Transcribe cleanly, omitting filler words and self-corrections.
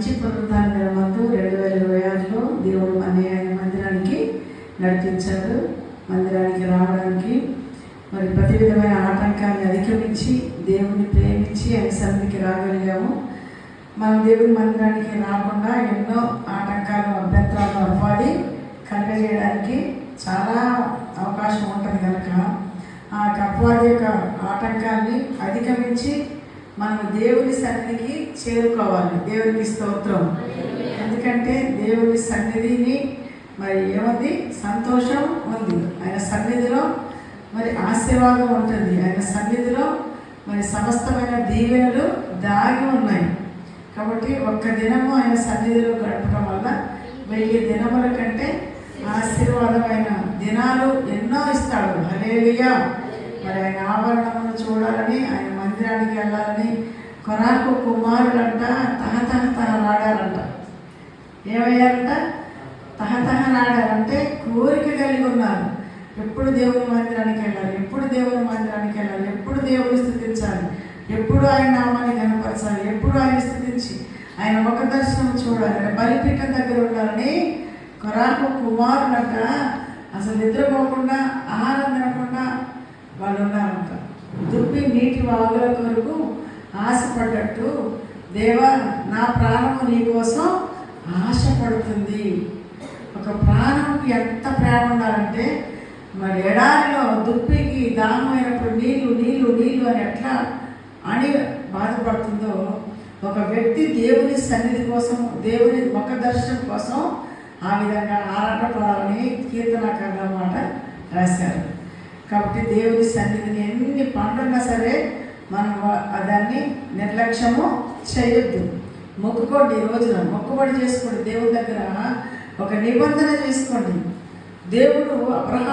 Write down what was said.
మంచి పునరుద్ధాన దినమందు 2026లో దేవుడు ఆయన మందిరానికి నడిపించాడు. మందిరానికి రావడానికి మరి ప్రతి విధమైన ఆటంకాన్ని అధిగమించి దేవుని ప్రేమించి ఆయన సన్నిధికి రాగలిగాము. మనం దేవుని మందిరానికి రాకుండా ఎన్నో ఆటంకాలు, అభ్యంతరాలు, అపవాది కలగజేయడానికి చాలా అవకాశం ఉంటుంది కనుక ఆ అపవాది యొక్క ఆటంకాన్ని అధిగమించి మనం దేవుని సన్నిధికి చేరుకోవాలి. దేవునికి స్తోత్రం. ఎందుకంటే దేవుని సన్నిధిని మరి ఏముంది? సంతోషం ఉంది. ఆయన సన్నిధిలో మరి ఆశీర్వాదం ఉంటుంది. ఆయన సన్నిధిలో మరి సమస్తమైన దీవెనలు దాగి ఉన్నాయి. కాబట్టి ఒక్క దినము ఆయన సన్నిధిలో గడపడం వల్ల 1000 దినముల కంటే ఆశీర్వాదమైన దినాలు ఎన్నో ఇస్తాడు. హల్లెలూయా. మరి ఆయన ఆభరణమును చూడాలని, ఆయన మందిరానికి వెళ్ళాలని కొరాకు కుమారులంట తహతహలాడారంట. ఏమయ్యారంట? తహతహలాడారంటే కోరిక కలిగి ఉన్నారు. ఎప్పుడు దేవుని మందిరానికి వెళ్ళాలి, ఎప్పుడు దేవుని మందిరానికి వెళ్ళాలి, ఎప్పుడు దేవుని స్తుతించాలి, ఎప్పుడు ఆయన నామాన్ని కనపరచాలి, ఎప్పుడు ఆయన స్తుతించి ఆయన ముఖ దర్శనం చూడాలి, ఆయన బలిపీఠం దగ్గర ఉండాలని కొరాకు కుమారులంట అసలు నిద్రపోకుండా, ఆహారం తినకుండా వాళ్ళు ఉన్నారంట. దుప్పి నీటి వాగుల కొరకు ఆశపడ్డట్టు దేవా నా ప్రాణము నీ కోసం ఆశపడుతుంది. ఒక ప్రాణంకి ఎంత ప్రేమ ఉండాలంటే మరి ఎడారిలో దుప్పికి దాహమైనప్పుడు నీళ్ళు నీళ్ళు నీళ్ళు అని ఎట్లా అని బాధపడుతుందో ఒక వ్యక్తి దేవుని సన్నిధి కోసం, దేవుని ముఖ దర్శనం కోసం ఆ విధంగా ఆరాటపడాలని కీర్తనకారుల మాట రాశారు. కాబట్టి దేవుని సన్నిధిని ఎన్ని పండున్నా సరే మనం దాన్ని నిర్లక్ష్యము చేయొద్దు. మొక్కుకోండి. ఈ రోజున మొక్కుబడి చేసుకోండి. దేవుని దగ్గర ఒక నిబంధన చేసుకోండి. దేవుడు అబ్రహాము